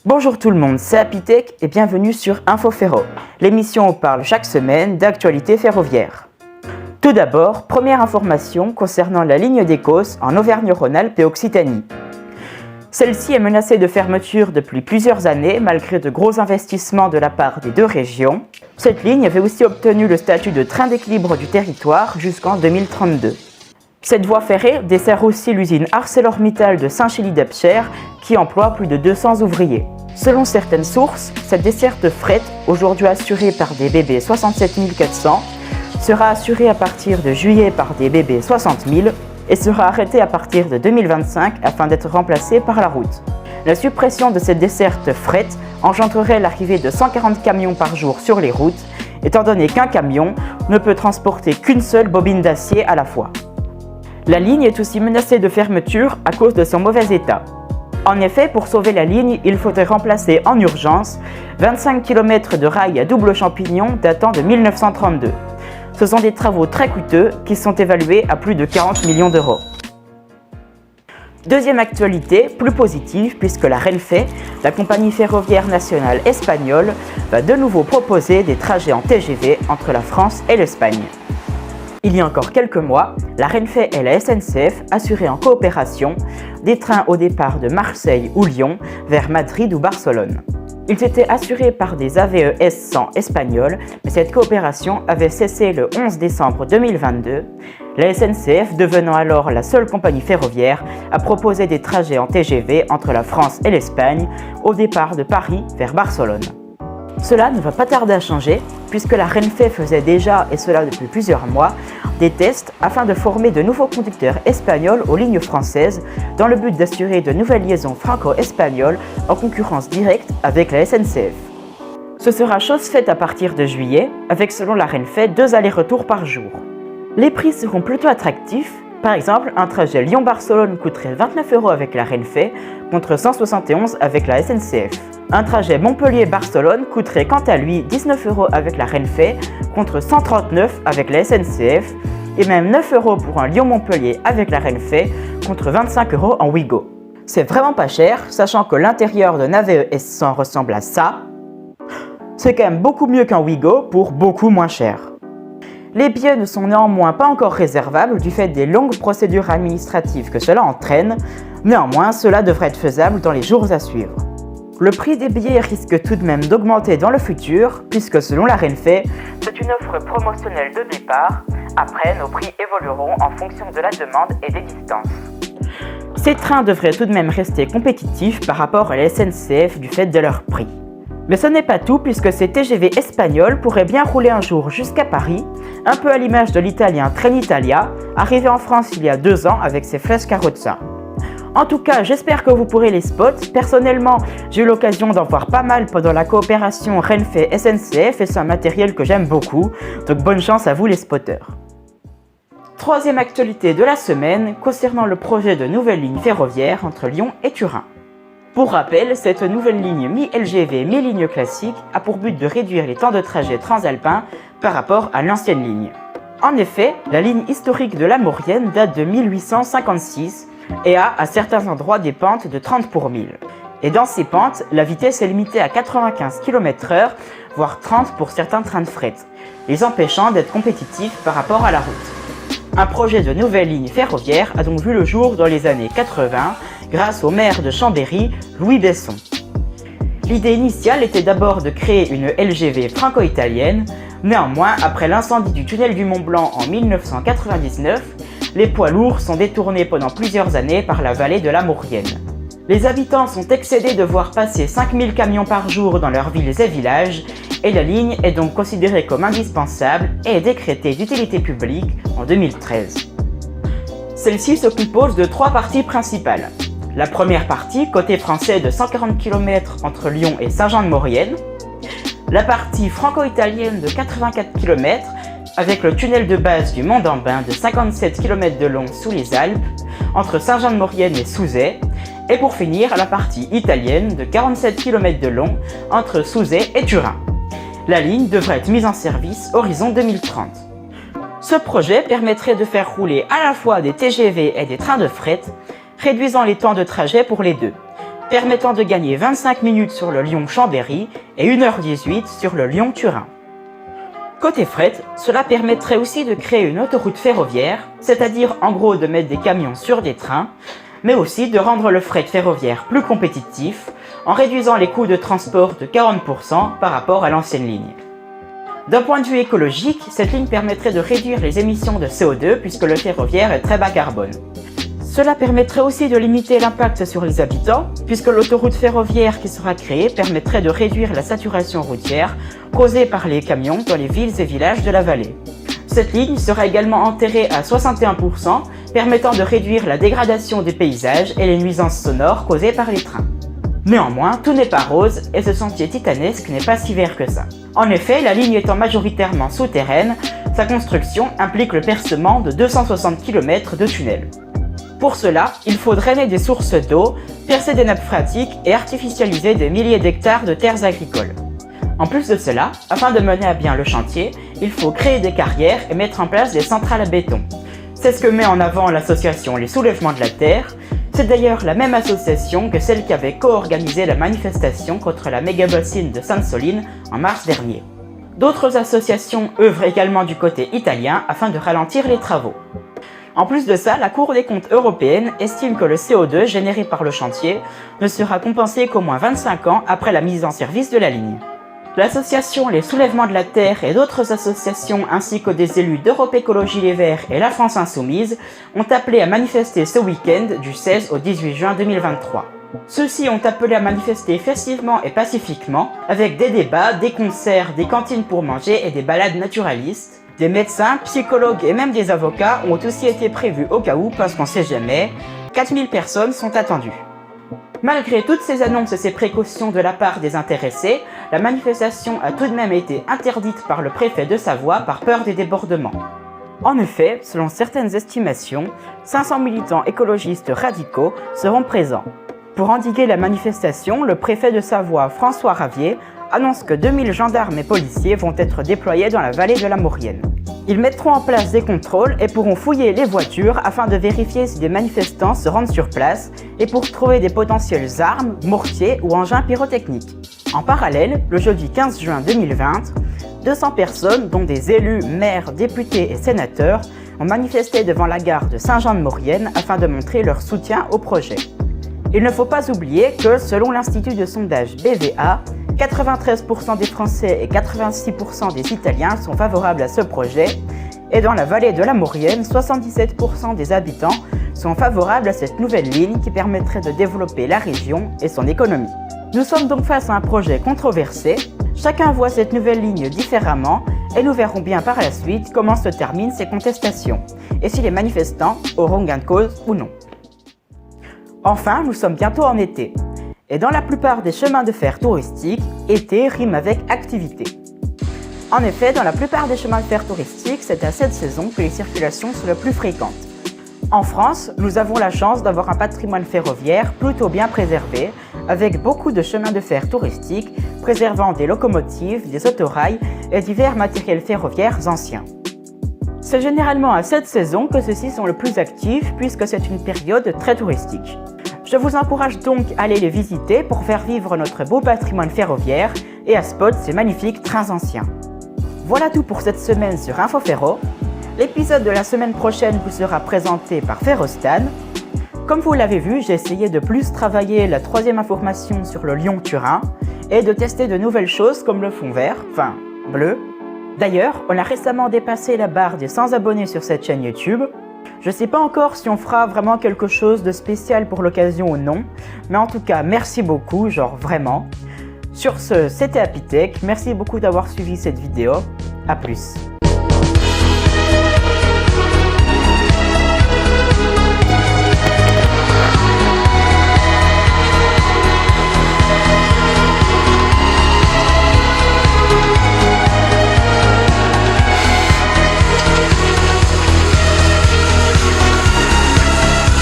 Bonjour tout le monde, c'est Apitech et bienvenue sur InfoFerro, l'émission où on parle chaque semaine d'actualité ferroviaire. Tout d'abord, première information concernant la ligne d'Écosse en Auvergne-Rhône-Alpes et Occitanie. Celle-ci est menacée de fermeture depuis plusieurs années malgré de gros investissements de la part des deux régions. Cette ligne avait aussi obtenu le statut de train d'équilibre du territoire jusqu'en 2032. Cette voie ferrée dessert aussi l'usine ArcelorMittal de Saint-Chély-d'Apcher qui emploie plus de 200 ouvriers. Selon certaines sources, cette desserte fret, aujourd'hui assurée par des BB 67 400, sera assurée à partir de juillet par des BB 60 000 et sera arrêtée à partir de 2025 afin d'être remplacée par la route. La suppression de cette desserte fret engendrerait l'arrivée de 140 camions par jour sur les routes, étant donné qu'un camion ne peut transporter qu'une seule bobine d'acier à la fois. La ligne est aussi menacée de fermeture à cause de son mauvais état. En effet, pour sauver la ligne, il faudrait remplacer en urgence 25 km de rails à double champignon datant de 1932. Ce sont des travaux très coûteux qui sont évalués à plus de 40 millions d'euros. Deuxième actualité, plus positive, puisque la Renfe, la compagnie ferroviaire nationale espagnole, va de nouveau proposer des trajets en TGV entre la France et l'Espagne. Il y a encore quelques mois, la Renfe et la SNCF assuraient en coopération des trains au départ de Marseille ou Lyon vers Madrid ou Barcelone. Ils étaient assurés par des AVE S100 espagnols, mais cette coopération avait cessé le 11 décembre 2022, la SNCF devenant alors la seule compagnie ferroviaire à proposer des trajets en TGV entre la France et l'Espagne au départ de Paris vers Barcelone. Cela ne va pas tarder à changer, puisque la Renfe faisait déjà, et cela depuis plusieurs mois, des tests afin de former de nouveaux conducteurs espagnols aux lignes françaises dans le but d'assurer de nouvelles liaisons franco-espagnoles en concurrence directe avec la SNCF. Ce sera chose faite à partir de juillet, avec selon la Renfe 2 allers-retours par jour. Les prix seront plutôt attractifs. Par exemple, un trajet Lyon-Barcelone coûterait 29 € avec la Renfe contre 171 € avec la SNCF. Un trajet Montpellier-Barcelone coûterait quant à lui 19 € avec la Renfe contre 139 € avec la SNCF et même 9 € pour un Lyon-Montpellier avec la Renfe contre 25 € en Ouigo. C'est vraiment pas cher, sachant que l'intérieur d'un AVE S100 ressemble à ça. C'est quand même beaucoup mieux qu'un Ouigo pour beaucoup moins cher. Les billets ne sont néanmoins pas encore réservables du fait des longues procédures administratives que cela entraîne, néanmoins cela devrait être faisable dans les jours à suivre. Le prix des billets risque tout de même d'augmenter dans le futur, puisque selon la Renfe, c'est une offre promotionnelle de départ. Après, nos prix évolueront en fonction de la demande et des distances. Ces trains devraient tout de même rester compétitifs par rapport à la SNCF du fait de leur prix. Mais ce n'est pas tout, puisque ces TGV espagnols pourraient bien rouler un jour jusqu'à Paris, un peu à l'image de l'italien Trenitalia, arrivé en France il y a 2 ans avec ses Frecciarozza. En tout cas, j'espère que vous pourrez les spots. Personnellement, j'ai eu l'occasion d'en voir pas mal pendant la coopération Renfe-SNCF et c'est un matériel que j'aime beaucoup, donc bonne chance à vous les spotters. Troisième actualité de la semaine concernant le projet de nouvelle ligne ferroviaire entre Lyon et Turin. Pour rappel, cette nouvelle ligne mi-LGV, mi-ligne classique a pour but de réduire les temps de trajet transalpins par rapport à l'ancienne ligne. En effet, la ligne historique de la Maurienne date de 1856 et a à certains endroits des pentes de 30 pour 1000. Et dans ces pentes, la vitesse est limitée à 95 km/h, voire 30 pour certains trains de fret, les empêchant d'être compétitifs par rapport à la route. Un projet de nouvelle ligne ferroviaire a donc vu le jour dans les années 80 grâce au maire de Chambéry, Louis Besson. L'idée initiale était d'abord de créer une LGV franco-italienne, néanmoins après l'incendie du tunnel du Mont-Blanc en 1999, les poids lourds sont détournés pendant plusieurs années par la vallée de la Maurienne. Les habitants sont excédés de voir passer 5000 camions par jour dans leurs villes et villages, et la ligne est donc considérée comme indispensable et est décrétée d'utilité publique en 2013. Celle-ci se compose de 3 parties principales. La première partie, côté français de 140 km entre Lyon et Saint-Jean-de-Maurienne. La partie franco-italienne de 84 km avec le tunnel de base du Mont d'Ambin de 57 km de long sous les Alpes, entre Saint-Jean-de-Maurienne et Souzay, et pour finir la partie italienne de 47 km de long entre Souzay et Turin. La ligne devrait être mise en service horizon 2030. Ce projet permettrait de faire rouler à la fois des TGV et des trains de fret, réduisant les temps de trajet pour les deux. permettant de gagner 25 minutes sur le Lyon-Chambéry et 1h18 sur le Lyon-Turin. Côté fret, cela permettrait aussi de créer une autoroute ferroviaire, c'est-à-dire en gros de mettre des camions sur des trains, mais aussi de rendre le fret ferroviaire plus compétitif en réduisant les coûts de transport de 40% par rapport à l'ancienne ligne. D'un point de vue écologique, cette ligne permettrait de réduire les émissions de CO2 puisque le ferroviaire est très bas carbone. Cela permettrait aussi de limiter l'impact sur les habitants, puisque l'autoroute ferroviaire qui sera créée permettrait de réduire la saturation routière causée par les camions dans les villes et villages de la vallée. Cette ligne sera également enterrée à 61%, permettant de réduire la dégradation des paysages et les nuisances sonores causées par les trains. Néanmoins, tout n'est pas rose et ce sentier titanesque n'est pas si vert que ça. En effet, la ligne étant majoritairement souterraine, sa construction implique le percement de 260 km de tunnels. Pour cela, il faut drainer des sources d'eau, percer des nappes phréatiques et artificialiser des milliers d'hectares de terres agricoles. En plus de cela, afin de mener à bien le chantier, il faut créer des carrières et mettre en place des centrales à béton. C'est ce que met en avant l'association Les Soulèvements de la Terre. C'est d'ailleurs la même association que celle qui avait co-organisé la manifestation contre la méga-bassine de Sainte-Soline en mars dernier. D'autres associations œuvrent également du côté italien afin de ralentir les travaux. En plus de ça, la Cour des comptes européenne estime que le CO2 généré par le chantier ne sera compensé qu'au moins 25 ans après la mise en service de la ligne. L'association Les Soulèvements de la Terre et d'autres associations ainsi que des élus d'Europe Écologie Les Verts et la France Insoumise ont appelé à manifester ce week-end du 16 au 18 juin 2023. Ceux-ci ont appelé à manifester festivement et pacifiquement avec des débats, des concerts, des cantines pour manger et des balades naturalistes. Des médecins, psychologues et même des avocats ont aussi été prévus au cas où parce qu'on sait jamais. 4000 personnes sont attendues. Malgré toutes ces annonces et ces précautions de la part des intéressés, la manifestation a tout de même été interdite par le préfet de Savoie par peur des débordements. En effet, selon certaines estimations, 500 militants écologistes radicaux seront présents. Pour endiguer la manifestation, le préfet de Savoie, François Ravier, annonce que 2000 gendarmes et policiers vont être déployés dans la vallée de la Maurienne. Ils mettront en place des contrôles et pourront fouiller les voitures afin de vérifier si des manifestants se rendent sur place et pour trouver des potentielles armes, mortiers ou engins pyrotechniques. En parallèle, le jeudi 15 juin 2020, 200 personnes, dont des élus, maires, députés et sénateurs, ont manifesté devant la gare de Saint-Jean-de-Maurienne afin de montrer leur soutien au projet. Il ne faut pas oublier que, selon l'institut de sondage BVA, 93% des Français et 86% des Italiens sont favorables à ce projet, et dans la vallée de la Maurienne, 77% des habitants sont favorables à cette nouvelle ligne qui permettrait de développer la région et son économie. Nous sommes donc face à un projet controversé, chacun voit cette nouvelle ligne différemment, et nous verrons bien par la suite comment se terminent ces contestations, et si les manifestants auront gain de cause ou non. Enfin, nous sommes bientôt en été. Et dans la plupart des chemins de fer touristiques, été rime avec activité. En effet, dans la plupart des chemins de fer touristiques, c'est à cette saison que les circulations sont les plus fréquentes. En France, nous avons la chance d'avoir un patrimoine ferroviaire plutôt bien préservé, avec beaucoup de chemins de fer touristiques préservant des locomotives, des autorails et divers matériels ferroviaires anciens. C'est généralement à cette saison que ceux-ci sont le plus actifs puisque c'est une période très touristique. Je vous encourage donc à aller les visiter pour faire vivre notre beau patrimoine ferroviaire et à spotter ces magnifiques trains anciens. Voilà tout pour cette semaine sur InfoFerro. L'épisode de la semaine prochaine vous sera présenté par Ferrostan. Comme vous l'avez vu, j'ai essayé de plus travailler la troisième information sur le Lyon-Turin et de tester de nouvelles choses comme le fond vert, enfin bleu. D'ailleurs, on a récemment dépassé la barre des 100 abonnés sur cette chaîne YouTube. Je sais pas encore si on fera vraiment quelque chose de spécial pour l'occasion ou non, mais en tout cas, merci beaucoup, genre vraiment. Sur ce, c'était Happy Tech, merci beaucoup d'avoir suivi cette vidéo, à plus.